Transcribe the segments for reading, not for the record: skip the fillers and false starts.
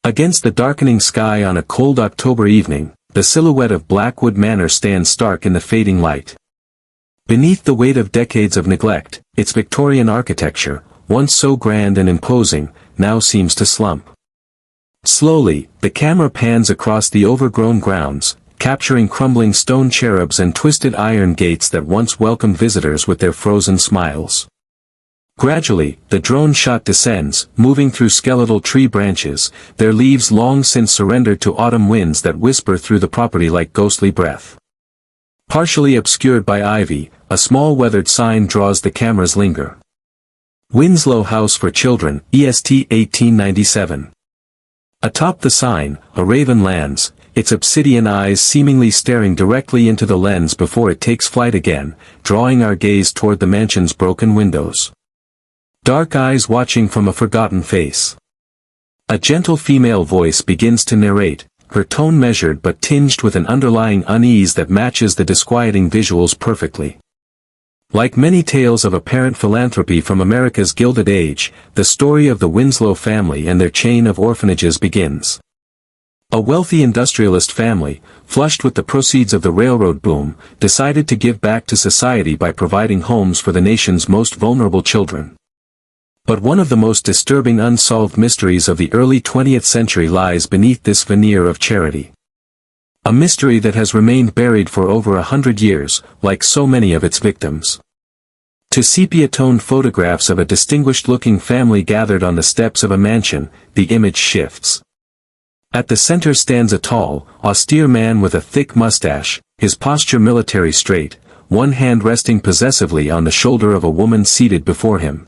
Against the darkening sky on a cold October evening, the silhouette of Blackwood Manor stands stark in the fading light. Beneath the weight of decades of neglect, its Victorian architecture, once so grand and imposing, now seems to slump. Slowly, the camera pans across the overgrown grounds, capturing crumbling stone cherubs and twisted iron gates that once welcomed visitors with their frozen smiles. Gradually, the drone shot descends, moving through skeletal tree branches, their leaves long since surrendered to autumn winds that whisper through the property like ghostly breath. Partially obscured by ivy, a small weathered sign draws the camera's linger. Winslow House for Children, EST 1897. Atop the sign, a raven lands, its obsidian eyes seemingly staring directly into the lens before it takes flight again, drawing our gaze toward the mansion's broken windows. Dark eyes watching from a forgotten face. A gentle female voice begins to narrate, her tone measured but tinged with an underlying unease that matches the disquieting visuals perfectly. Like many tales of apparent philanthropy from America's Gilded Age, the story of the Winslow family and their chain of orphanages begins. A wealthy industrialist family, flushed with the proceeds of the railroad boom, decided to give back to society by providing homes for the nation's most vulnerable children. But one of the most disturbing unsolved mysteries of the early 20th century lies beneath this veneer of charity. A mystery that has remained buried for over 100 years, like so many of its victims. To sepia-toned photographs of a distinguished-looking family gathered on the steps of a mansion, the image shifts. At the center stands a tall, austere man with a thick mustache, his posture military straight, one hand resting possessively on the shoulder of a woman seated before him.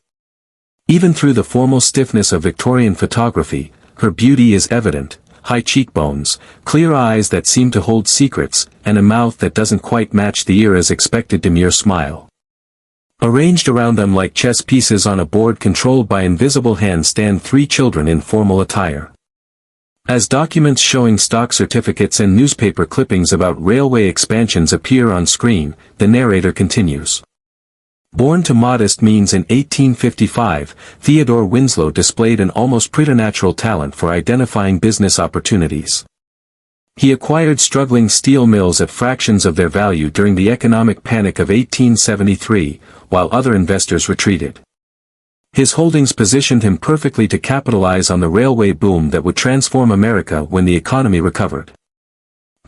Even through the formal stiffness of Victorian photography, her beauty is evident, high cheekbones, clear eyes that seem to hold secrets, and a mouth that doesn't quite match the era's expected demure smile. Arranged around them like chess pieces on a board controlled by invisible hands stand three children in formal attire. As documents showing stock certificates and newspaper clippings about railway expansions appear on screen, the narrator continues. Born to modest means in 1855, Theodore Winslow displayed an almost preternatural talent for identifying business opportunities. He acquired struggling steel mills at fractions of their value during the economic panic of 1873, while other investors retreated. His holdings positioned him perfectly to capitalize on the railway boom that would transform America when the economy recovered.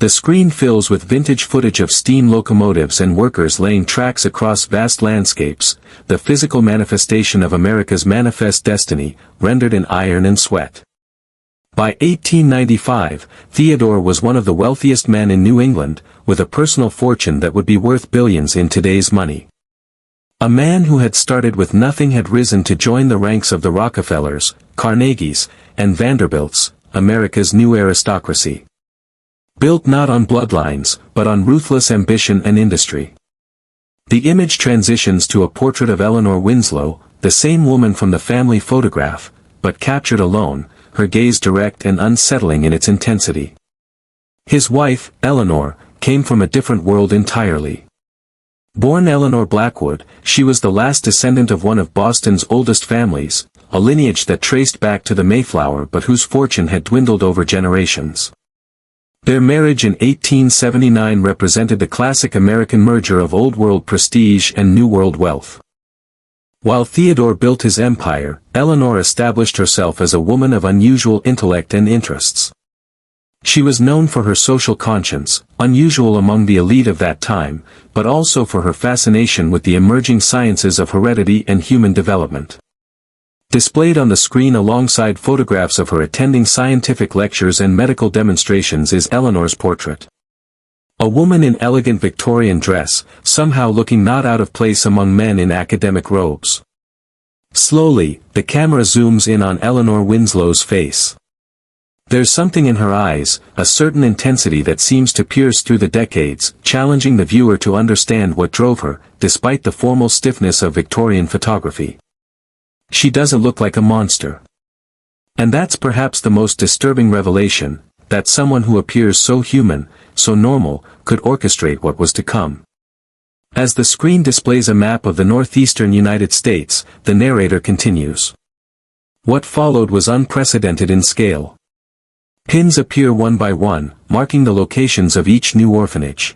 The screen fills with vintage footage of steam locomotives and workers laying tracks across vast landscapes, the physical manifestation of America's manifest destiny, rendered in iron and sweat. By 1895, Theodore was one of the wealthiest men in New England, with a personal fortune that would be worth billions in today's money. A man who had started with nothing had risen to join the ranks of the Rockefellers, Carnegies, and Vanderbilts, America's new aristocracy. Built not on bloodlines, but on ruthless ambition and industry. The image transitions to a portrait of Eleanor Winslow, the same woman from the family photograph, but captured alone, her gaze direct and unsettling in its intensity. His wife, Eleanor, came from a different world entirely. Born Eleanor Blackwood, she was the last descendant of one of Boston's oldest families, a lineage that traced back to the Mayflower but whose fortune had dwindled over generations. Their marriage in 1879 represented the classic American merger of Old World prestige and New World wealth. While Theodore built his empire, Eleanor established herself as a woman of unusual intellect and interests. She was known for her social conscience, unusual among the elite of that time, but also for her fascination with the emerging sciences of heredity and human development. Displayed on the screen alongside photographs of her attending scientific lectures and medical demonstrations is Eleanor's portrait. A woman in elegant Victorian dress, somehow looking not out of place among men in academic robes. Slowly, the camera zooms in on Eleanor Winslow's face. There's something in her eyes, a certain intensity that seems to pierce through the decades, challenging the viewer to understand what drove her, despite the formal stiffness of Victorian photography. She doesn't look like a monster. And that's perhaps the most disturbing revelation, that someone who appears so human, so normal, could orchestrate what was to come. As the screen displays a map of the northeastern United States, the narrator continues. What followed was unprecedented in scale. Pins appear one by one, marking the locations of each new orphanage.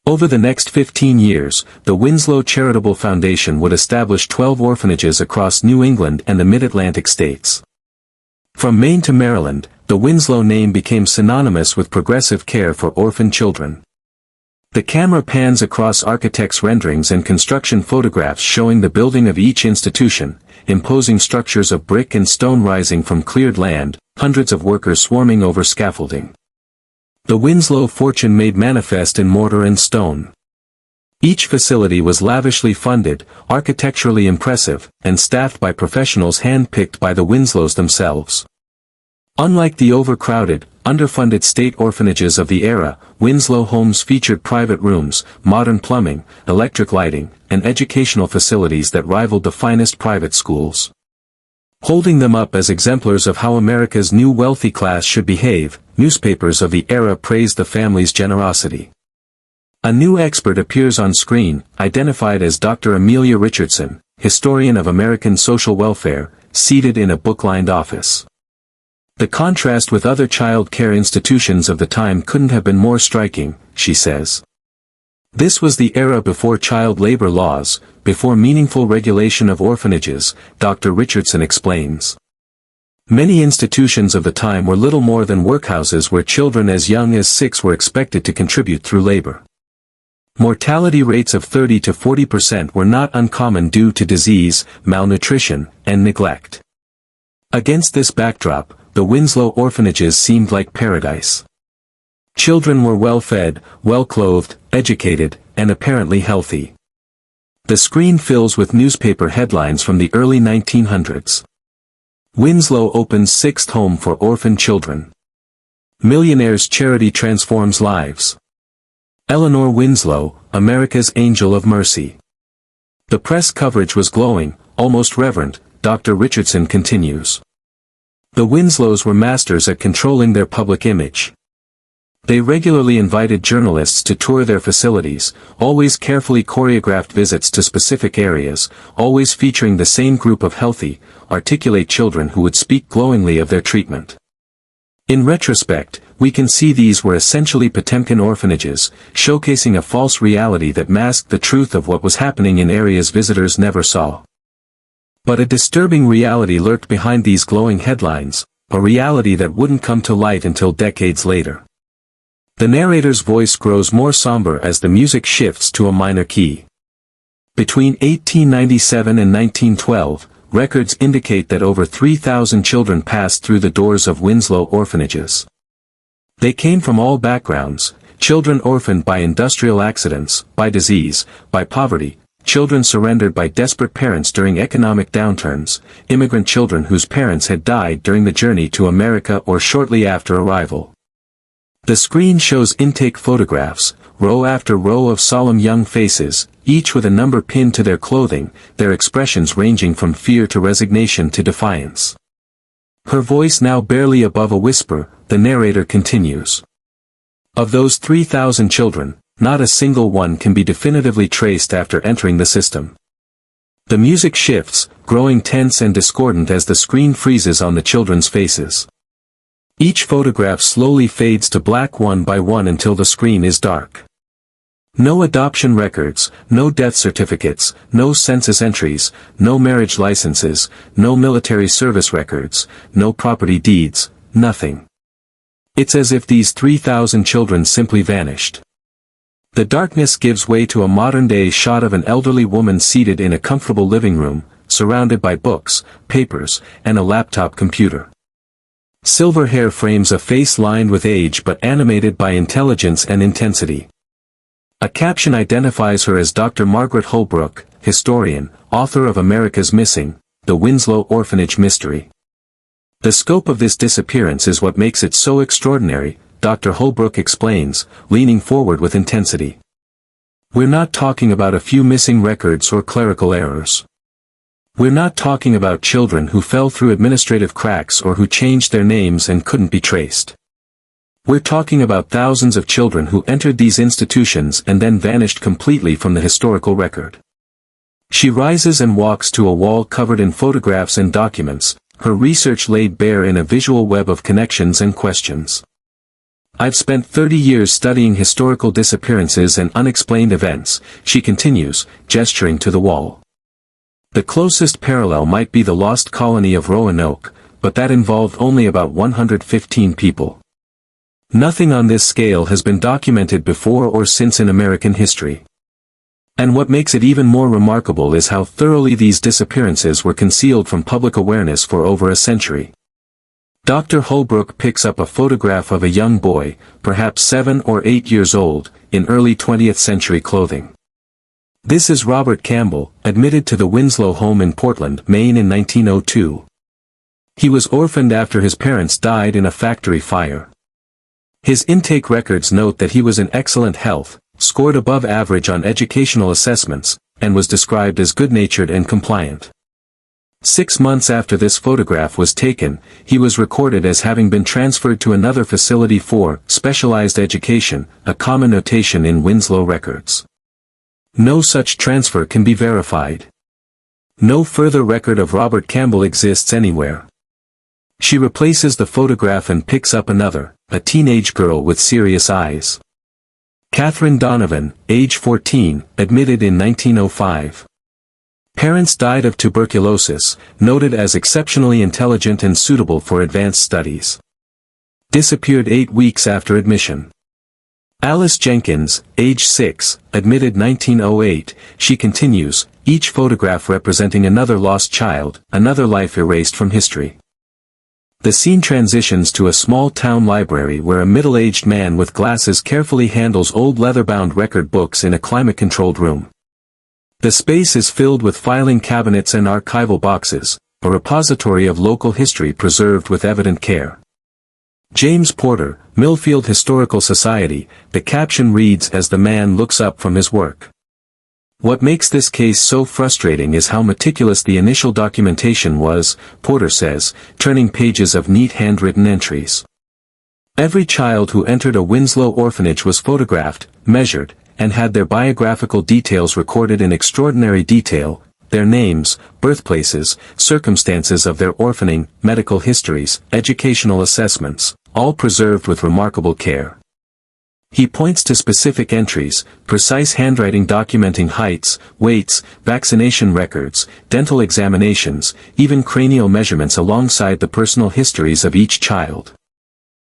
Over the next 15 years, the Winslow Charitable Foundation would establish 12 orphanages across New England and the Mid-Atlantic states. From Maine to Maryland, the Winslow name became synonymous with progressive care for orphan children. The camera pans across architects' renderings and construction photographs showing the building of each institution, imposing structures of brick and stone rising from cleared land, hundreds of workers swarming over scaffolding. The Winslow fortune made manifest in mortar and stone. Each facility was lavishly funded, architecturally impressive, and staffed by professionals hand-picked by the Winslows themselves. Unlike the overcrowded, underfunded state orphanages of the era, Winslow homes featured private rooms, modern plumbing, electric lighting, and educational facilities that rivaled the finest private schools. Holding them up as exemplars of how America's new wealthy class should behave, newspapers of the era praised the family's generosity. A new expert appears on screen, identified as Dr. Amelia Richardson, historian of American social welfare, seated in a book-lined office. The contrast with other child care institutions of the time couldn't have been more striking, she says. This was the era before child labor laws, before meaningful regulation of orphanages, Dr. Richardson explains. Many institutions of the time were little more than workhouses where children as young as 6 were expected to contribute through labor. Mortality rates of 30 to 40% were not uncommon due to disease, malnutrition, and neglect. Against this backdrop, the Winslow orphanages seemed like paradise. Children were well-fed, well-clothed, educated, and apparently healthy. The screen fills with newspaper headlines from the early 1900s. Winslow opens 6th home for orphan children. Millionaire's charity transforms lives. Eleanor Winslow, America's Angel of Mercy. The press coverage was glowing, almost reverent, Dr. Richardson continues. The Winslows were masters at controlling their public image. They regularly invited journalists to tour their facilities, always carefully choreographed visits to specific areas, always featuring the same group of healthy, articulate children who would speak glowingly of their treatment. In retrospect, we can see these were essentially Potemkin orphanages, showcasing a false reality that masked the truth of what was happening in areas visitors never saw. But a disturbing reality lurked behind these glowing headlines, a reality that wouldn't come to light until decades later. The narrator's voice grows more somber as the music shifts to a minor key. Between 1897 and 1912, records indicate that over 3,000 children passed through the doors of Winslow orphanages. They came from all backgrounds, children orphaned by industrial accidents, by disease, by poverty, children surrendered by desperate parents during economic downturns, immigrant children whose parents had died during the journey to America or shortly after arrival. The screen shows intake photographs, row after row of solemn young faces, each with a number pinned to their clothing, their expressions ranging from fear to resignation to defiance. Her voice now barely above a whisper, the narrator continues. Of those 3,000 children, not a single one can be definitively traced after entering the system. The music shifts, growing tense and discordant as the screen freezes on the children's faces. Each photograph slowly fades to black one by one until the screen is dark. No adoption records, no death certificates, no census entries, no marriage licenses, no military service records, no property deeds, nothing. It's as if these 3,000 children simply vanished. The darkness gives way to a modern-day shot of an elderly woman seated in a comfortable living room, surrounded by books, papers, and a laptop computer. Silver hair frames a face lined with age but animated by intelligence and intensity. A caption identifies her as Dr. Margaret Holbrook, historian, author of America's Missing, The Winslow Orphanage Mystery. The scope of this disappearance is what makes it so extraordinary, Dr. Holbrook explains, leaning forward with intensity. We're not talking about a few missing records or clerical errors. We're not talking about children who fell through administrative cracks or who changed their names and couldn't be traced. We're talking about thousands of children who entered these institutions and then vanished completely from the historical record. She rises and walks to a wall covered in photographs and documents, her research laid bare in a visual web of connections and questions. "I've spent 30 years studying historical disappearances and unexplained events," she continues, gesturing to the wall. "The closest parallel might be the lost colony of Roanoke, but that involved only about 115 people. Nothing on this scale has been documented before or since in American history. And what makes it even more remarkable is how thoroughly these disappearances were concealed from public awareness for over a century." Dr. Holbrook picks up a photograph of a young boy, perhaps 7 or 8 years old, in early 20th century clothing. This is Robert Campbell, admitted to the Winslow home in Portland, Maine in 1902. He was orphaned after his parents died in a factory fire. His intake records note that he was in excellent health, scored above average on educational assessments, and was described as good-natured and compliant. 6 months after this photograph was taken, he was recorded as having been transferred to another facility for specialized education, a common notation in Winslow records. No such transfer can be verified. No further record of Robert Campbell exists anywhere. She replaces the photograph and picks up another, a teenage girl with serious eyes. Catherine Donovan, age 14, admitted in 1905. Parents died of tuberculosis, noted as exceptionally intelligent and suitable for advanced studies. Disappeared 8 weeks after admission. Alice Jenkins, age 6, admitted 1908, she continues, each photograph representing another lost child, another life erased from history. The scene transitions to a small town library where a middle-aged man with glasses carefully handles old leather-bound record books in a climate-controlled room. The space is filled with filing cabinets and archival boxes, a repository of local history preserved with evident care. James Porter, Millfield Historical Society, the caption reads as the man looks up from his work. What makes this case so frustrating is how meticulous the initial documentation was, Porter says, turning pages of neat handwritten entries. Every child who entered a Winslow orphanage was photographed, measured, and had their biographical details recorded in extraordinary detail, their names, birthplaces, circumstances of their orphaning, medical histories, educational assessments, all preserved with remarkable care. He points to specific entries, precise handwriting documenting heights, weights, vaccination records, dental examinations, even cranial measurements alongside the personal histories of each child.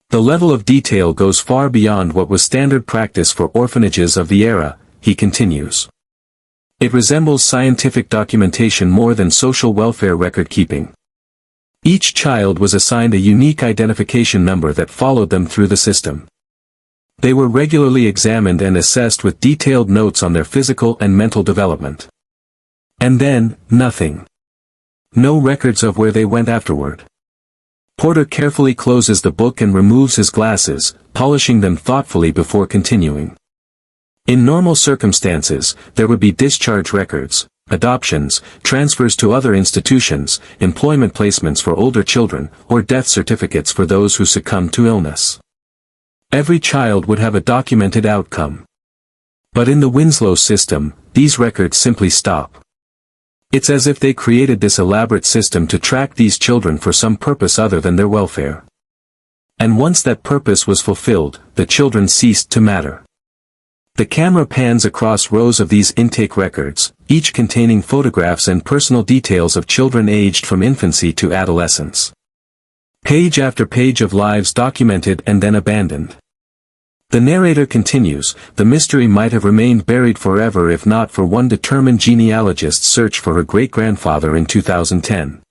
The level of detail goes far beyond what was standard practice for orphanages of the era, he continues. It resembles scientific documentation more than social welfare record-keeping. Each child was assigned a unique identification number that followed them through the system. They were regularly examined and assessed with detailed notes on their physical and mental development. And then, nothing. No records of where they went afterward. Porter carefully closes the book and removes his glasses, polishing them thoughtfully before continuing. In normal circumstances, there would be discharge records, adoptions, transfers to other institutions, employment placements for older children, or death certificates for those who succumbed to illness. Every child would have a documented outcome. But in the Winslow system, these records simply stop. It's as if they created this elaborate system to track these children for some purpose other than their welfare. And once that purpose was fulfilled, the children ceased to matter. The camera pans across rows of these intake records, each containing photographs and personal details of children aged from infancy to adolescence. Page after page of lives documented and then abandoned. The narrator continues, the mystery might have remained buried forever if not for one determined genealogist's search for her great-grandfather in 2010.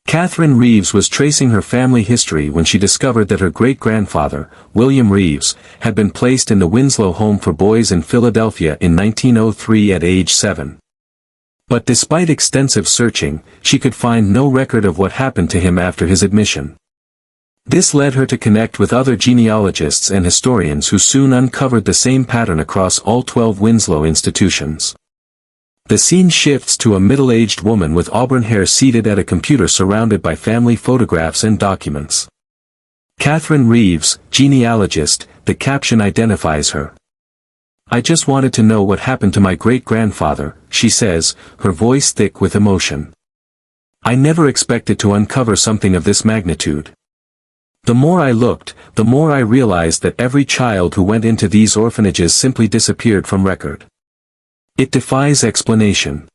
Catherine Reeves was tracing her family history when she discovered that her great-grandfather, William Reeves, had been placed in the Winslow Home for Boys in Philadelphia in 1903 at age 7. But despite extensive searching, she could find no record of what happened to him after his admission. This led her to connect with other genealogists and historians who soon uncovered the same pattern across all 12 Winslow institutions. The scene shifts to a middle-aged woman with auburn hair seated at a computer surrounded by family photographs and documents. Catherine Reeves, genealogist, the caption identifies her. I just wanted to know what happened to my great-grandfather, she says, her voice thick with emotion. I never expected to uncover something of this magnitude. The more I looked, the more I realized that every child who went into these orphanages simply disappeared from record. It defies explanation.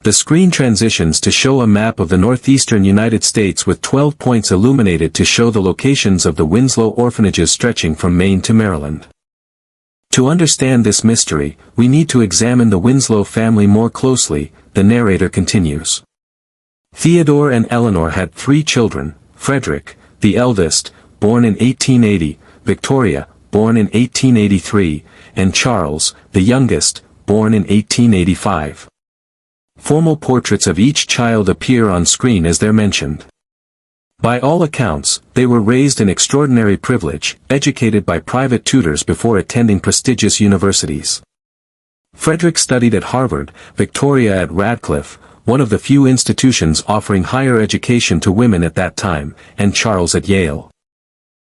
The screen transitions to show a map of the northeastern United States with 12 points illuminated to show the locations of the Winslow orphanages stretching from Maine to Maryland. To understand this mystery, we need to examine the Winslow family more closely, the narrator continues. Theodore and Eleanor had 3 children, Frederick, the eldest, born in 1880, Victoria, born in 1883, and Charles, the youngest, born in 1885. Formal portraits of each child appear on screen as they're mentioned. By all accounts, they were raised in extraordinary privilege, educated by private tutors before attending prestigious universities. Frederick studied at Harvard, Victoria at Radcliffe, one of the few institutions offering higher education to women at that time, and Charles at Yale.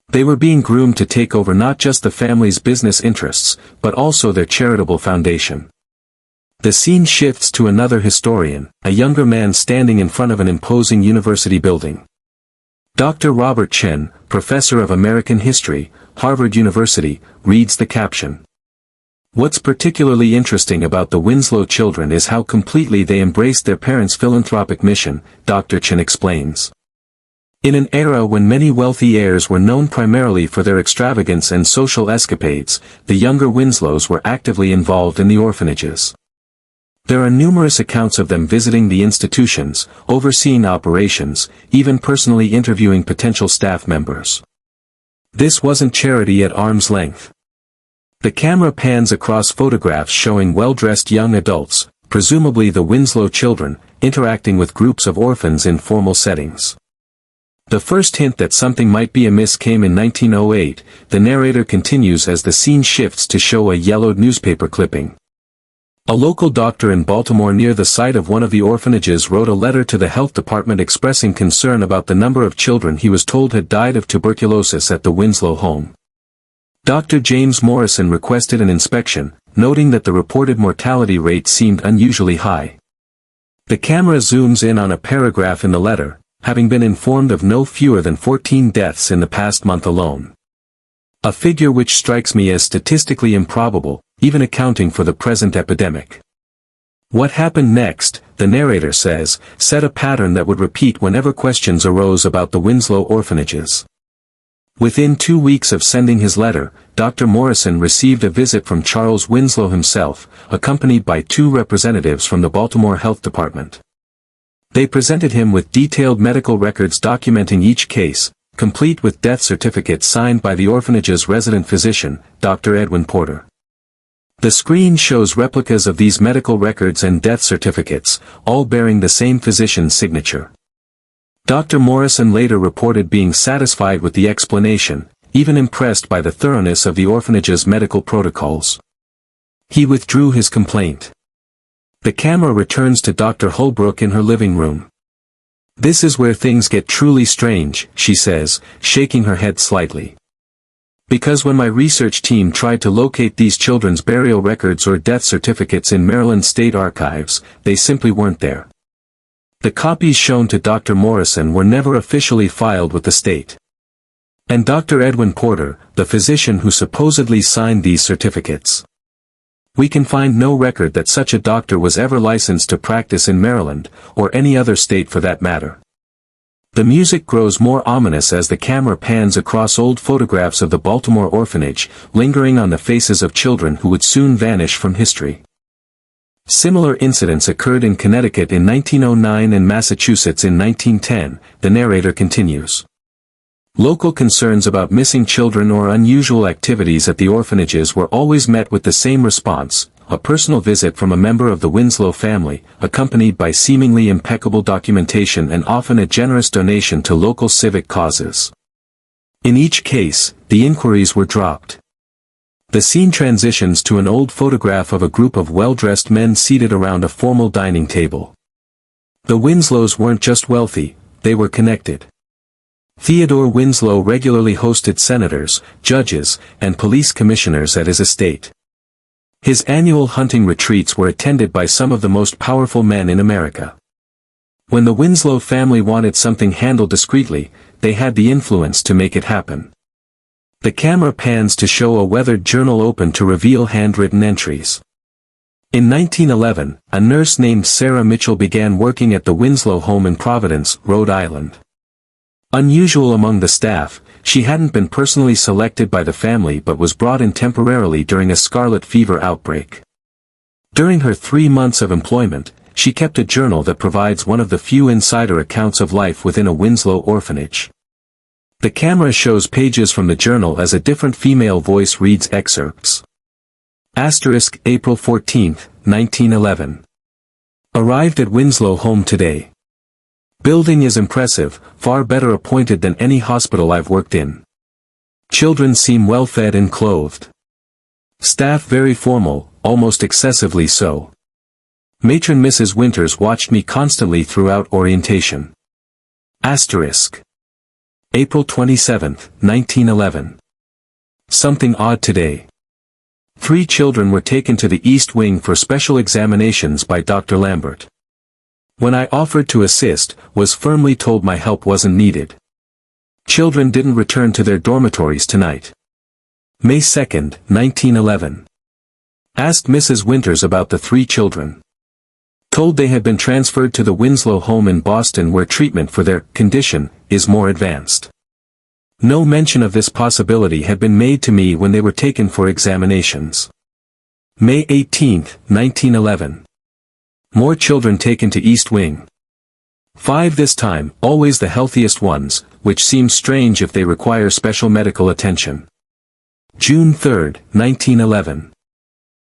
They were being groomed to take over not just the family's business interests, but also their charitable foundation. The scene shifts to another historian, a younger man standing in front of an imposing university building. Dr. Robert Chen, professor of American history, Harvard University, reads the caption. What's particularly interesting about the Winslow children is how completely they embraced their parents' philanthropic mission, Dr. Chen explains. In an era when many wealthy heirs were known primarily for their extravagance and social escapades, the younger Winslows were actively involved in the orphanages. There are numerous accounts of them visiting the institutions, overseeing operations, even personally interviewing potential staff members. This wasn't charity at arm's length. The camera pans across photographs showing well-dressed young adults, presumably the Winslow children, interacting with groups of orphans in formal settings. The first hint that something might be amiss came in 1908, the narrator continues as the scene shifts to show a yellowed newspaper clipping. A local doctor in Baltimore near the site of one of the orphanages wrote a letter to the health department expressing concern about the number of children he was told had died of tuberculosis at the Winslow home. Dr. James Morrison requested an inspection, noting that the reported mortality rate seemed unusually high. The camera zooms in on a paragraph in the letter, having been informed of no fewer than 14 deaths in the past month alone. A figure which strikes me as statistically improbable, even accounting for the present epidemic. What happened next, the narrator says, set a pattern that would repeat whenever questions arose about the Winslow orphanages. Within 2 weeks of sending his letter, Dr. Morrison received a visit from Charles Winslow himself, accompanied by 2 representatives from the Baltimore Health Department. They presented him with detailed medical records documenting each case, complete with death certificates signed by the orphanage's resident physician, Dr. Edwin Porter. The screen shows replicas of these medical records and death certificates, all bearing the same physician's signature. Dr. Morrison later reported being satisfied with the explanation, even impressed by the thoroughness of the orphanage's medical protocols. He withdrew his complaint. The camera returns to Dr. Holbrook in her living room. This is where things get truly strange, she says, shaking her head slightly. Because when my research team tried to locate these children's burial records or death certificates in Maryland State Archives, they simply weren't there. The copies shown to Dr. Morrison were never officially filed with the state. And Dr. Edwin Porter, the physician who supposedly signed these certificates. We can find no record that such a doctor was ever licensed to practice in Maryland, or any other state for that matter. The music grows more ominous as the camera pans across old photographs of the Baltimore orphanage, lingering on the faces of children who would soon vanish from history. Similar incidents occurred in Connecticut in 1909 and Massachusetts in 1910, the narrator continues. Local concerns about missing children or unusual activities at the orphanages were always met with the same response, a personal visit from a member of the Winslow family, accompanied by seemingly impeccable documentation and often a generous donation to local civic causes. In each case, the inquiries were dropped. The scene transitions to an old photograph of a group of well-dressed men seated around a formal dining table. The Winslows weren't just wealthy, they were connected. Theodore Winslow regularly hosted senators, judges, and police commissioners at his estate. His annual hunting retreats were attended by some of the most powerful men in America. When the Winslow family wanted something handled discreetly, they had the influence to make it happen. The camera pans to show a weathered journal open to reveal handwritten entries. In 1911, a nurse named Sarah Mitchell began working at the Winslow home in Providence, Rhode Island. Unusual among the staff, she hadn't been personally selected by the family but was brought in temporarily during a scarlet fever outbreak. During her 3 months of employment, she kept a journal that provides one of the few insider accounts of life within a Winslow orphanage. The camera shows pages from the journal as a different female voice reads excerpts. Asterisk April 14, 1911. Arrived at Winslow home today. Building is impressive, far better appointed than any hospital I've worked in. Children seem well fed and clothed. Staff very formal, almost excessively so. Matron Mrs. Winters watched me constantly throughout orientation. Asterisk. April 27, 1911. Something odd today. 3 children were taken to the East Wing for special examinations by Dr. Lambert. When I offered to assist, was firmly told my help wasn't needed. Children didn't return to their dormitories tonight. May 2, 1911. Asked Mrs. Winters about the 3 children. Told they had been transferred to the Winslow home in Boston where treatment for their condition is more advanced. No mention of this possibility had been made to me when they were taken for examinations. May 18, 1911. More children taken to East Wing. 5 this time, always the healthiest ones, which seems strange if they require special medical attention. June 3, 1911.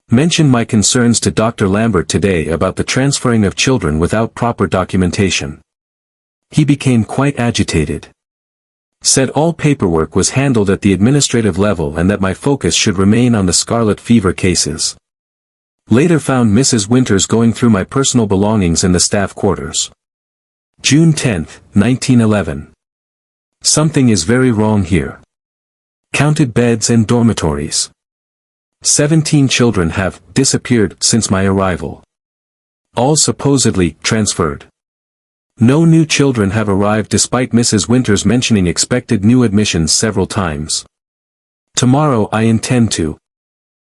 Mentioned my concerns to Dr. Lambert today about the transferring of children without proper documentation. He became quite agitated. Said all paperwork was handled at the administrative level and that my focus should remain on the scarlet fever cases. Later found Mrs. Winters going through my personal belongings in the staff quarters. June 10, 1911. Something is very wrong here. Counted beds and dormitories. 17 children have disappeared since my arrival. All supposedly transferred. No new children have arrived despite Mrs. Winters mentioning expected new admissions several times. Tomorrow I intend to.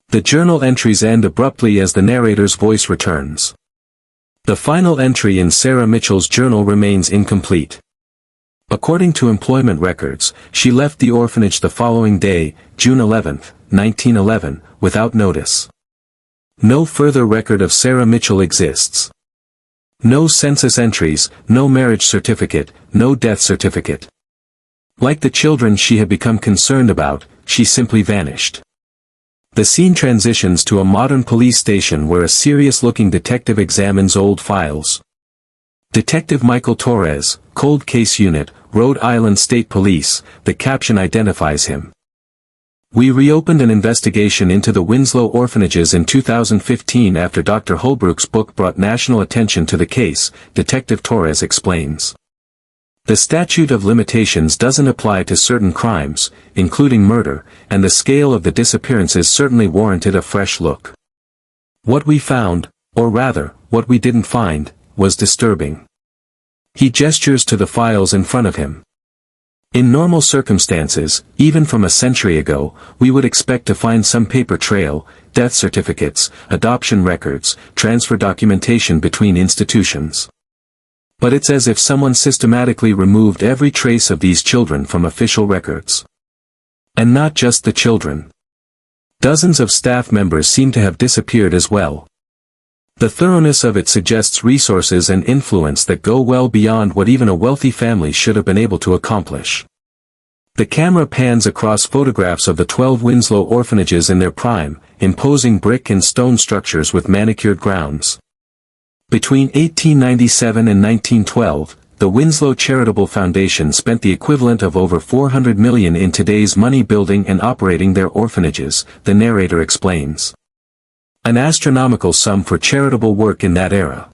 The journal entries end abruptly as the narrator's voice returns. The final entry in Sarah Mitchell's journal remains incomplete. According to employment records, she left the orphanage the following day, June 11, 1911, without notice. No further record of Sarah Mitchell exists. No census entries, no marriage certificate, no death certificate. Like the children she had become concerned about, she simply vanished. The scene transitions to a modern police station where a serious-looking detective examines old files. Detective Michael Torres, Cold Case Unit, Rhode Island State Police, the caption identifies him. We reopened an investigation into the Winslow orphanages in 2015 after Dr. Holbrook's book brought national attention to the case, Detective Torres explains. The statute of limitations doesn't apply to certain crimes, including murder, and the scale of the disappearances certainly warranted a fresh look. What we found, or rather, what we didn't find, was disturbing. He gestures to the files in front of him. In normal circumstances, even from a century ago, we would expect to find some paper trail, death certificates, adoption records, transfer documentation between institutions. But it's as if someone systematically removed every trace of these children from official records. And not just the children. Dozens of staff members seem to have disappeared as well. The thoroughness of it suggests resources and influence that go well beyond what even a wealthy family should have been able to accomplish. The camera pans across photographs of the 12 Winslow orphanages in their prime, imposing brick and stone structures with manicured grounds. Between 1897 and 1912, the Winslow Charitable Foundation spent the equivalent of over $400 million in today's money building and operating their orphanages, the narrator explains. An astronomical sum for charitable work in that era.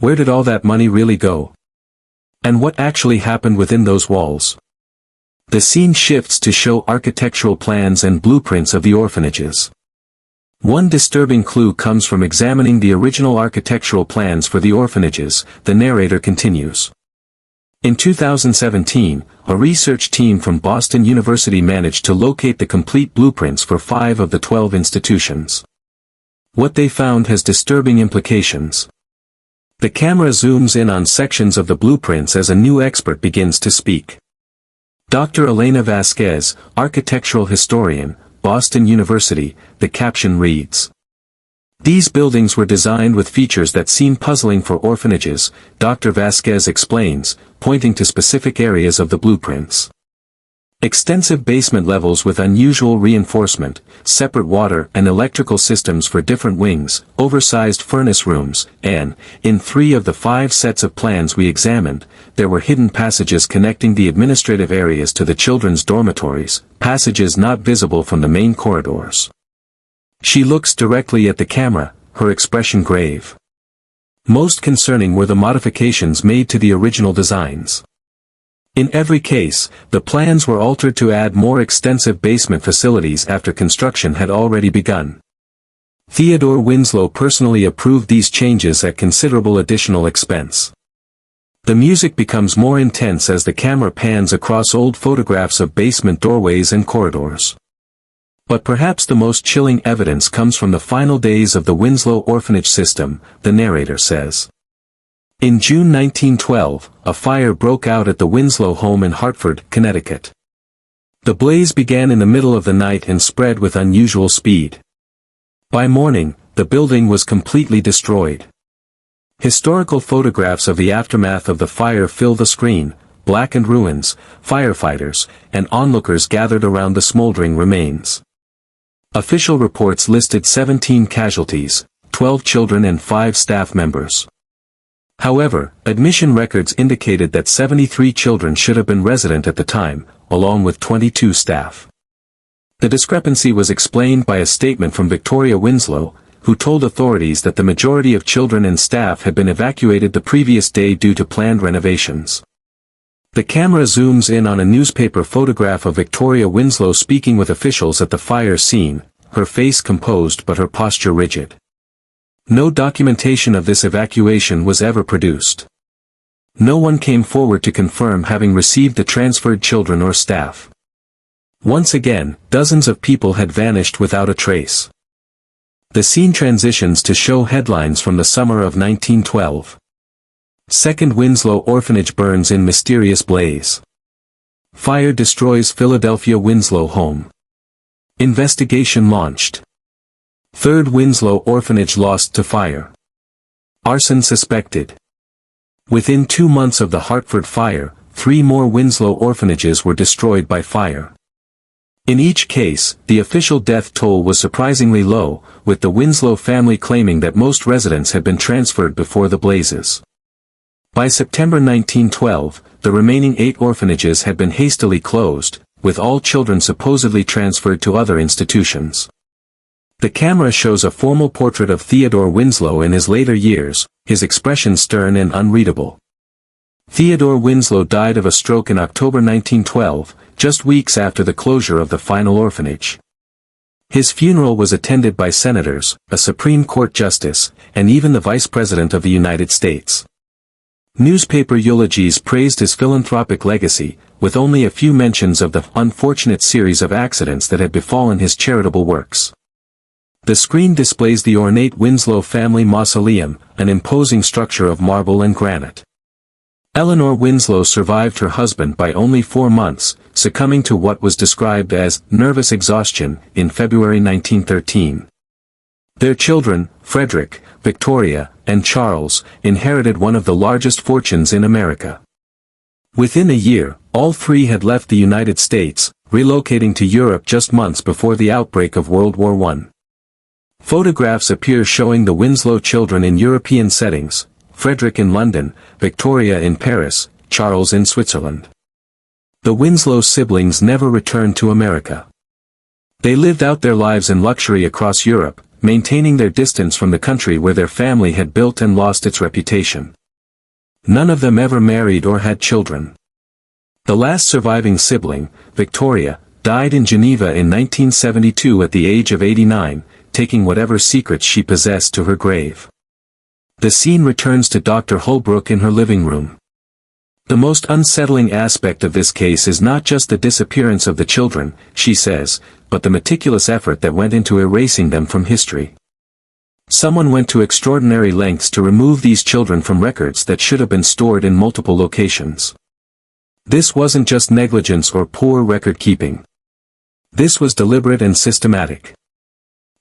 Where did all that money really go? And what actually happened within those walls? The scene shifts to show architectural plans and blueprints of the orphanages. One disturbing clue comes from examining the original architectural plans for the orphanages, the narrator continues. In 2017, a research team from Boston University managed to locate the complete blueprints for 5 of the 12 institutions. What they found has disturbing implications. The camera zooms in on sections of the blueprints as a new expert begins to speak. Dr. Elena Vasquez, architectural historian, Boston University, the caption reads. These buildings were designed with features that seem puzzling for orphanages, Dr. Vasquez explains, pointing to specific areas of the blueprints. Extensive basement levels with unusual reinforcement, separate water and electrical systems for different wings, oversized furnace rooms, and, in 3 of the 5 sets of plans we examined, there were hidden passages connecting the administrative areas to the children's dormitories, passages not visible from the main corridors. She looks directly at the camera, her expression grave. Most concerning were the modifications made to the original designs. In every case, the plans were altered to add more extensive basement facilities after construction had already begun. Theodore Winslow personally approved these changes at considerable additional expense. The music becomes more intense as the camera pans across old photographs of basement doorways and corridors. But perhaps the most chilling evidence comes from the final days of the Winslow orphanage system, the narrator says. In June 1912, a fire broke out at the Winslow home in Hartford, Connecticut. The blaze began in the middle of the night and spread with unusual speed. By morning, the building was completely destroyed. Historical photographs of the aftermath of the fire fill the screen, blackened ruins, firefighters, and onlookers gathered around the smoldering remains. Official reports listed 17 casualties, 12 children and 5 staff members. However, admission records indicated that 73 children should have been resident at the time, along with 22 staff. The discrepancy was explained by a statement from Victoria Winslow, who told authorities that the majority of children and staff had been evacuated the previous day due to planned renovations. The camera zooms in on a newspaper photograph of Victoria Winslow speaking with officials at the fire scene, her face composed but her posture rigid. No documentation of this evacuation was ever produced. No one came forward to confirm having received the transferred children or staff. Once again, dozens of people had vanished without a trace. The scene transitions to show headlines from the summer of 1912. Second Winslow orphanage burns in mysterious blaze. Fire destroys Philadelphia Winslow home. Investigation launched. Third Winslow orphanage lost to fire. Arson suspected. Within 2 months of the Hartford fire, 3 more Winslow orphanages were destroyed by fire. In each case, the official death toll was surprisingly low, with the Winslow family claiming that most residents had been transferred before the blazes. By September 1912, the remaining 8 orphanages had been hastily closed, with all children supposedly transferred to other institutions. The camera shows a formal portrait of Theodore Winslow in his later years, his expression stern and unreadable. Theodore Winslow died of a stroke in October 1912, just weeks after the closure of the final orphanage. His funeral was attended by senators, a Supreme Court justice, and even the Vice President of the United States. Newspaper eulogies praised his philanthropic legacy, with only a few mentions of the unfortunate series of accidents that had befallen his charitable works. The screen displays the ornate Winslow family mausoleum, an imposing structure of marble and granite. Eleanor Winslow survived her husband by only 4 months, succumbing to what was described as nervous exhaustion in February 1913. Their children, Frederick, Victoria, and Charles, inherited one of the largest fortunes in America. Within a year, all 3 had left the United States, relocating to Europe just months before the outbreak of World War I. Photographs appear showing the Winslow children in European settings, Frederick in London, Victoria in Paris, Charles in Switzerland. The Winslow siblings never returned to America. They lived out their lives in luxury across Europe, maintaining their distance from the country where their family had built and lost its reputation. None of them ever married or had children. The last surviving sibling, Victoria, died in Geneva in 1972 at the age of 89, taking whatever secrets she possessed to her grave. The scene returns to Dr. Holbrook in her living room. The most unsettling aspect of this case is not just the disappearance of the children, she says, but the meticulous effort that went into erasing them from history. Someone went to extraordinary lengths to remove these children from records that should have been stored in multiple locations. This wasn't just negligence or poor record-keeping. This was deliberate and systematic.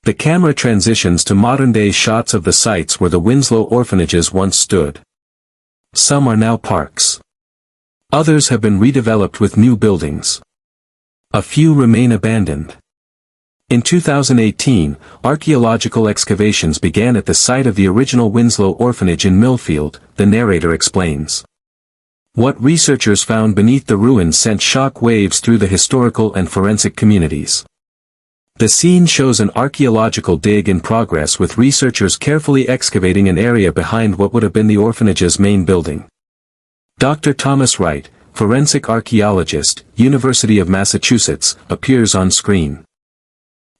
The camera transitions to modern-day shots of the sites where the Winslow orphanages once stood. Some are now parks. Others have been redeveloped with new buildings. A few remain abandoned. In 2018, archaeological excavations began at the site of the original Winslow orphanage in Millfield, the narrator explains. What researchers found beneath the ruins sent shock waves through the historical and forensic communities. The scene shows an archaeological dig in progress with researchers carefully excavating an area behind what would have been the orphanage's main building. Dr. Thomas Wright, forensic archaeologist, University of Massachusetts, appears on screen.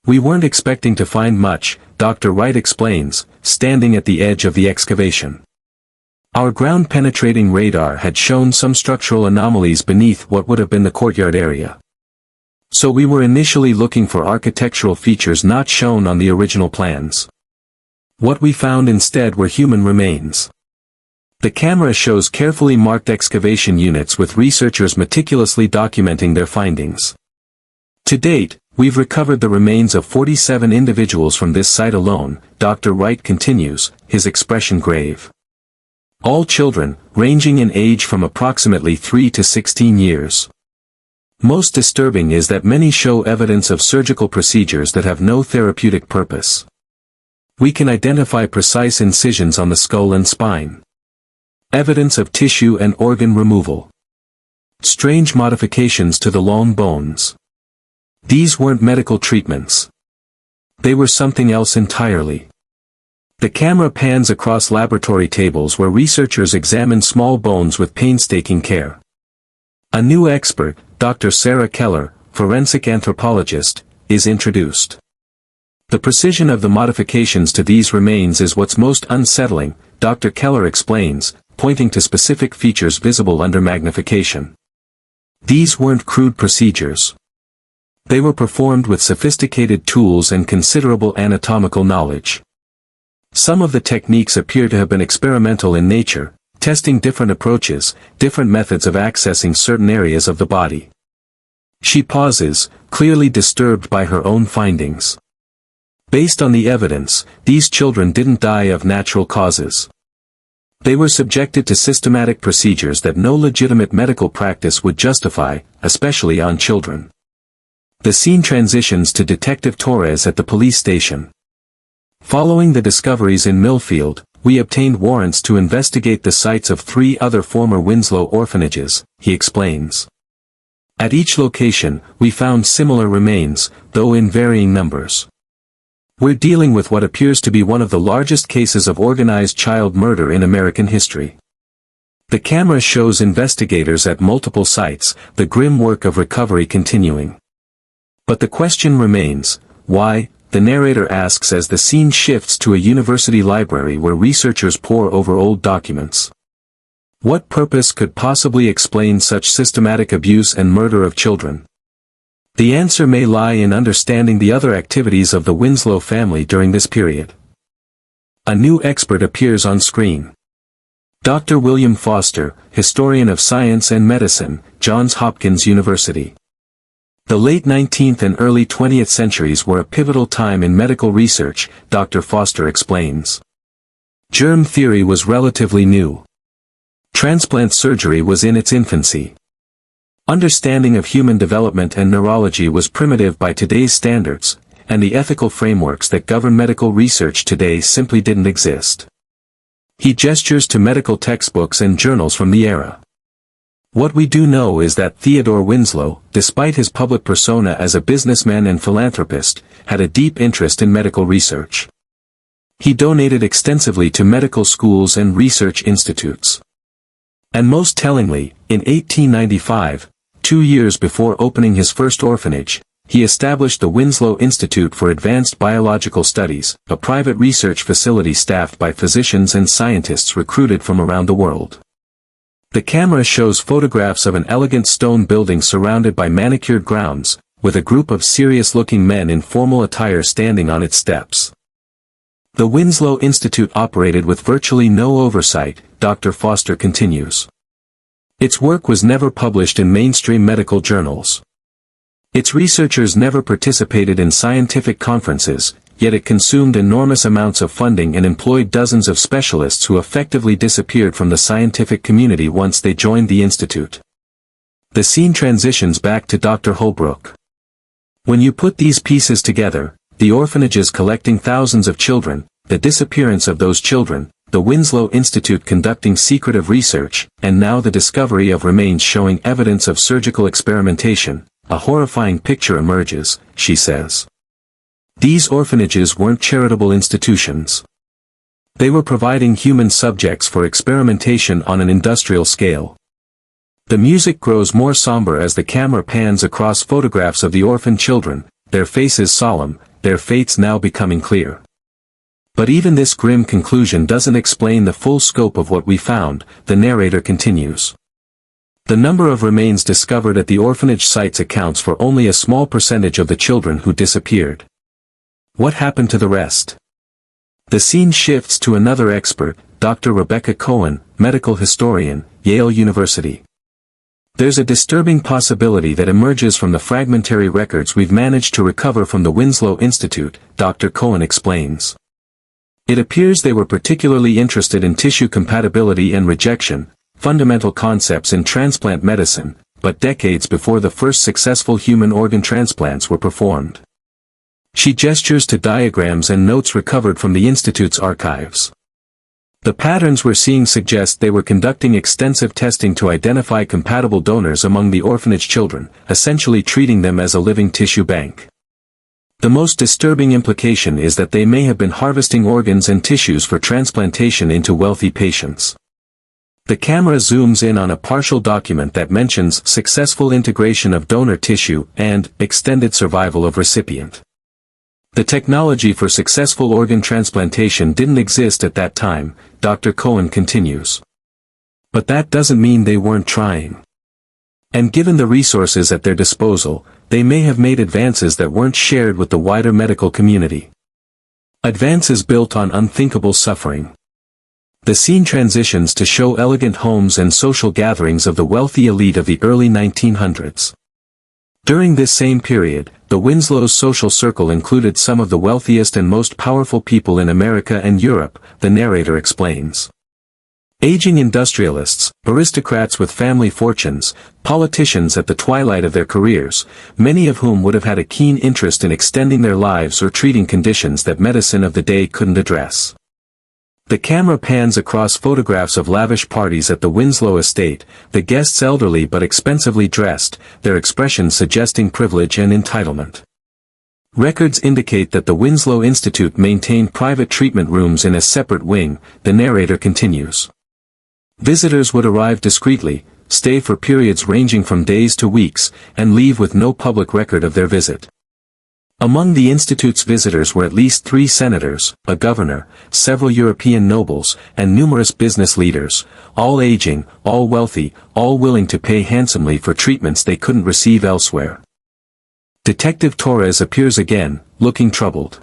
We weren't expecting to find much, Dr. Wright explains, standing at the edge of the excavation. Our ground-penetrating radar had shown some structural anomalies beneath what would have been the courtyard area. So we were initially looking for architectural features not shown on the original plans. What we found instead were human remains. The camera shows carefully marked excavation units with researchers meticulously documenting their findings. To date, we've recovered the remains of 47 individuals from this site alone, Dr. Wright continues, his expression grave. All children, ranging in age from approximately 3 to 16 years. Most disturbing is that many show evidence of surgical procedures that have no therapeutic purpose. We can identify precise incisions on the skull and spine. Evidence of tissue and organ removal. Strange modifications to the long bones. These weren't medical treatments. They were something else entirely. The camera pans across laboratory tables where researchers examine small bones with painstaking care. A new expert, Dr. Sarah Keller, forensic anthropologist, is introduced. The precision of the modifications to these remains is what's most unsettling, Dr. Keller explains, pointing to specific features visible under magnification. These weren't crude procedures. They were performed with sophisticated tools and considerable anatomical knowledge. Some of the techniques appear to have been experimental in nature, testing different approaches, different methods of accessing certain areas of the body. She pauses, clearly disturbed by her own findings. Based on the evidence, these children didn't die of natural causes. They were subjected to systematic procedures that no legitimate medical practice would justify, especially on children. The scene transitions to Detective Torres at the police station. Following the discoveries in Millfield, we obtained warrants to investigate the sites of 3 other former Winslow orphanages, he explains. At each location, we found similar remains, though in varying numbers. We're dealing with what appears to be one of the largest cases of organized child murder in American history. The camera shows investigators at multiple sites, the grim work of recovery continuing. But the question remains, why? The narrator asks as the scene shifts to a university library where researchers pore over old documents. What purpose could possibly explain such systematic abuse and murder of children? The answer may lie in understanding the other activities of the Winslow family during this period. A new expert appears on screen. Dr. William Foster, historian of science and medicine, Johns Hopkins University. The late 19th and early 20th centuries were a pivotal time in medical research, Dr. Foster explains. Germ theory was relatively new. Transplant surgery was in its infancy. Understanding of human development and neurology was primitive by today's standards, and the ethical frameworks that govern medical research today simply didn't exist. He gestures to medical textbooks and journals from the era. What we do know is that Theodore Winslow, despite his public persona as a businessman and philanthropist, had a deep interest in medical research. He donated extensively to medical schools and research institutes. And most tellingly, in 1895, 2 years before opening his first orphanage, he established the Winslow Institute for Advanced Biological Studies, a private research facility staffed by physicians and scientists recruited from around the world. The camera shows photographs of an elegant stone building surrounded by manicured grounds, with a group of serious-looking men in formal attire standing on its steps. The Winslow Institute operated with virtually no oversight, Dr. Foster continues. Its work was never published in mainstream medical journals. Its researchers never participated in scientific conferences, yet it consumed enormous amounts of funding and employed dozens of specialists who effectively disappeared from the scientific community once they joined the institute. The scene transitions back to Dr. Holbrook. When you put these pieces together, the orphanages collecting thousands of children, the disappearance of those children, the Winslow Institute conducting secretive research, and now the discovery of remains showing evidence of surgical experimentation, a horrifying picture emerges, she says. These orphanages weren't charitable institutions. They were providing human subjects for experimentation on an industrial scale. The music grows more somber as the camera pans across photographs of the orphan children, their faces solemn, their fates now becoming clear. But even this grim conclusion doesn't explain the full scope of what we found, the narrator continues. The number of remains discovered at the orphanage sites accounts for only a small percentage of the children who disappeared. What happened to the rest? The scene shifts to another expert, Dr. Rebecca Cohen, medical historian, Yale University. There's a disturbing possibility that emerges from the fragmentary records we've managed to recover from the Winslow Institute, Dr. Cohen explains. It appears they were particularly interested in tissue compatibility and rejection, fundamental concepts in transplant medicine, but decades before the first successful human organ transplants were performed. She gestures to diagrams and notes recovered from the Institute's archives. The patterns we're seeing suggest they were conducting extensive testing to identify compatible donors among the orphanage children, essentially treating them as a living tissue bank. The most disturbing implication is that they may have been harvesting organs and tissues for transplantation into wealthy patients. The camera zooms in on a partial document that mentions successful integration of donor tissue and extended survival of recipient. The technology for successful organ transplantation didn't exist at that time, Dr. Cohen continues. But that doesn't mean they weren't trying. And given the resources at their disposal, they may have made advances that weren't shared with the wider medical community. Advances built on unthinkable suffering. The scene transitions to show elegant homes and social gatherings of the wealthy elite of the early 1900s. During this same period, the Winslow's social circle included some of the wealthiest and most powerful people in America and Europe, the narrator explains. Aging industrialists, aristocrats with family fortunes, politicians at the twilight of their careers, many of whom would have had a keen interest in extending their lives or treating conditions that medicine of the day couldn't address. The camera pans across photographs of lavish parties at the Winslow estate, the guests elderly but expensively dressed, their expressions suggesting privilege and entitlement. Records indicate that the Winslow Institute maintained private treatment rooms in a separate wing, the narrator continues. Visitors would arrive discreetly, stay for periods ranging from days to weeks, and leave with no public record of their visit. Among the Institute's visitors were at least 3 senators, a governor, several European nobles, and numerous business leaders, all aging, all wealthy, all willing to pay handsomely for treatments they couldn't receive elsewhere. Detective Torres appears again, looking troubled.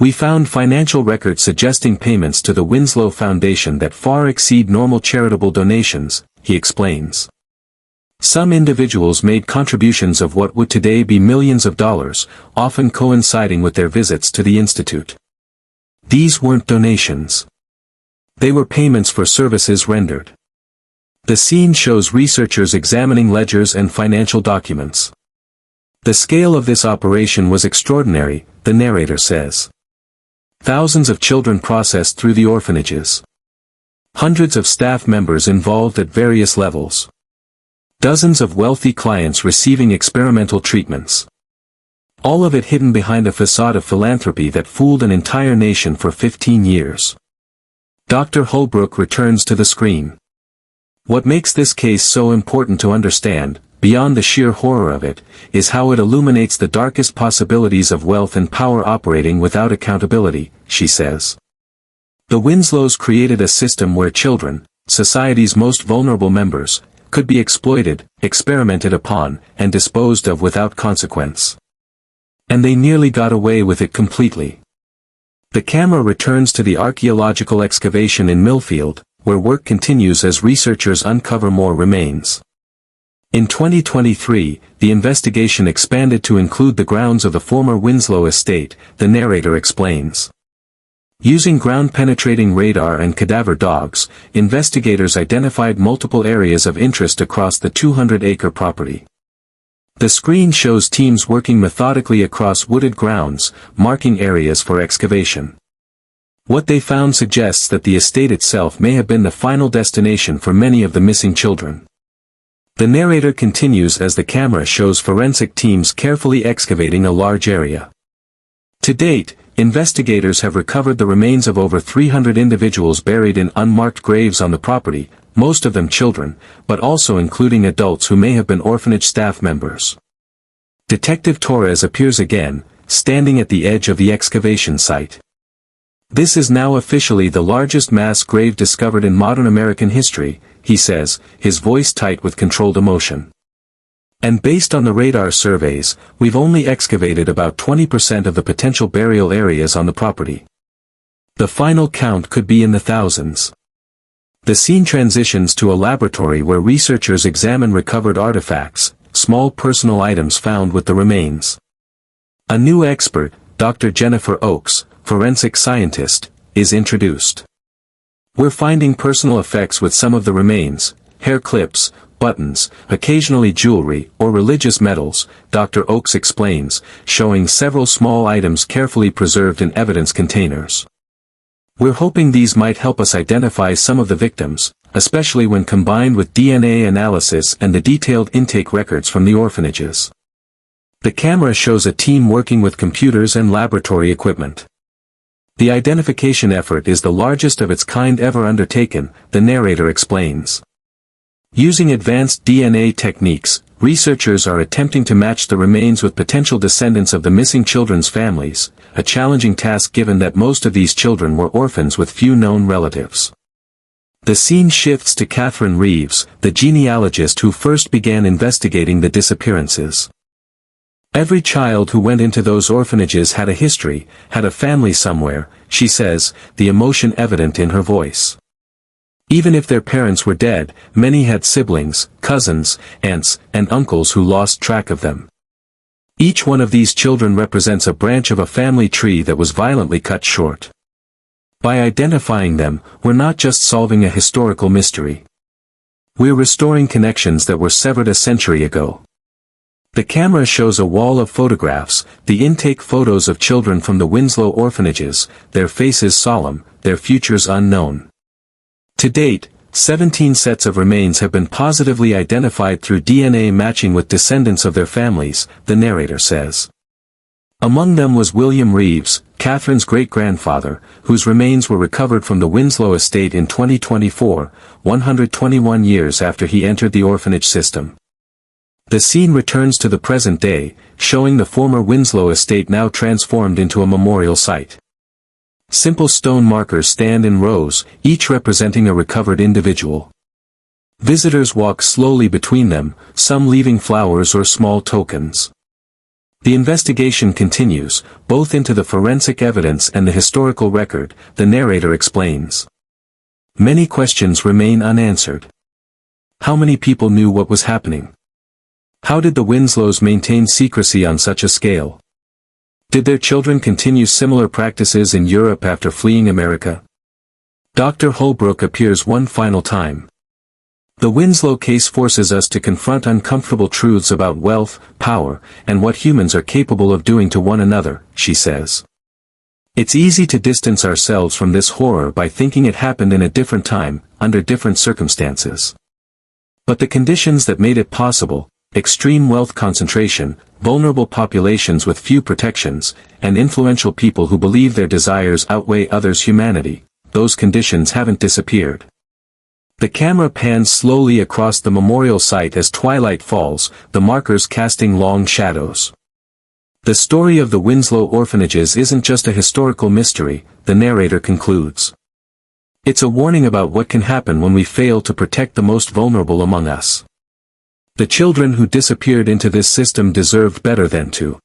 We found financial records suggesting payments to the Winslow Foundation that far exceed normal charitable donations, he explains. Some individuals made contributions of what would today be millions of dollars, often coinciding with their visits to the Institute. These weren't donations. They were payments for services rendered. The scene shows researchers examining ledgers and financial documents. The scale of this operation was extraordinary, the narrator says. Thousands of children processed through the orphanages. Hundreds of staff members involved at various levels. Dozens of wealthy clients receiving experimental treatments. All of it hidden behind a facade of philanthropy that fooled an entire nation for 15 years. Dr. Holbrook returns to the screen. What makes this case so important to understand, beyond the sheer horror of it, is how it illuminates the darkest possibilities of wealth and power operating without accountability, she says. The Winslows created a system where children, society's most vulnerable members, could be exploited, experimented upon, and disposed of without consequence. And they nearly got away with it completely. The camera returns to the archaeological excavation in Millfield, where work continues as researchers uncover more remains. In 2023, the investigation expanded to include the grounds of the former Winslow estate, the narrator explains. Using ground-penetrating radar and cadaver dogs, investigators identified multiple areas of interest across the 200-acre property. The screen shows teams working methodically across wooded grounds, marking areas for excavation. What they found suggests that the estate itself may have been the final destination for many of the missing children. The narrator continues as the camera shows forensic teams carefully excavating a large area. To date, investigators have recovered the remains of over 300 individuals buried in unmarked graves on the property, most of them children, but also including adults who may have been orphanage staff members. Detective Torres appears again, standing at the edge of the excavation site. This is now officially the largest mass grave discovered in modern American history, he says, his voice tight with controlled emotion. And based on the radar surveys, we've only excavated about 20% of the potential burial areas on the property. The final count could be in the thousands. The scene transitions to a laboratory where researchers examine recovered artifacts, small personal items found with the remains. A new expert, Dr. Jennifer Oakes, forensic scientist, is introduced. We're finding personal effects with some of the remains, hair clips, buttons, occasionally jewelry or religious medals, Dr. Oakes explains, showing several small items carefully preserved in evidence containers. We're hoping these might help us identify some of the victims, especially when combined with DNA analysis and the detailed intake records from the orphanages. The camera shows a team working with computers and laboratory equipment. The identification effort is the largest of its kind ever undertaken, the narrator explains. Using advanced DNA techniques, researchers are attempting to match the remains with potential descendants of the missing children's families, a challenging task given that most of these children were orphans with few known relatives. The scene shifts to Catherine Reeves, the genealogist who first began investigating the disappearances. Every child who went into those orphanages had a history, had a family somewhere, she says, the emotion evident in her voice. Even if their parents were dead, many had siblings, cousins, aunts, and uncles who lost track of them. Each one of these children represents a branch of a family tree that was violently cut short. By identifying them, we're not just solving a historical mystery. We're restoring connections that were severed a century ago. The camera shows a wall of photographs, the intake photos of children from the Winslow orphanages, their faces solemn, their futures unknown. To date, 17 sets of remains have been positively identified through DNA matching with descendants of their families, the narrator says. Among them was William Reeves, Catherine's great-grandfather, whose remains were recovered from the Winslow estate in 2024, 121 years after he entered the orphanage system. The scene returns to the present day, showing the former Winslow estate now transformed into a memorial site. Simple stone markers stand in rows, each representing a recovered individual. Visitors walk slowly between them, some leaving flowers or small tokens. The investigation continues, both into the forensic evidence and the historical record, the narrator explains. Many questions remain unanswered. How many people knew what was happening? How did the Winslows maintain secrecy on such a scale? Did their children continue similar practices in Europe after fleeing America? Dr. Holbrook appears one final time. The Winslow case forces us to confront uncomfortable truths about wealth, power, and what humans are capable of doing to one another, she says. It's easy to distance ourselves from this horror by thinking it happened in a different time, under different circumstances. But the conditions that made it possible, extreme wealth concentration, vulnerable populations with few protections, and influential people who believe their desires outweigh others' humanity, those conditions haven't disappeared. The camera pans slowly across the memorial site as twilight falls, the markers casting long shadows. The story of the Winslow orphanages isn't just a historical mystery, the narrator concludes. It's a warning about what can happen when we fail to protect the most vulnerable among us. The children who disappeared into this system deserved better than to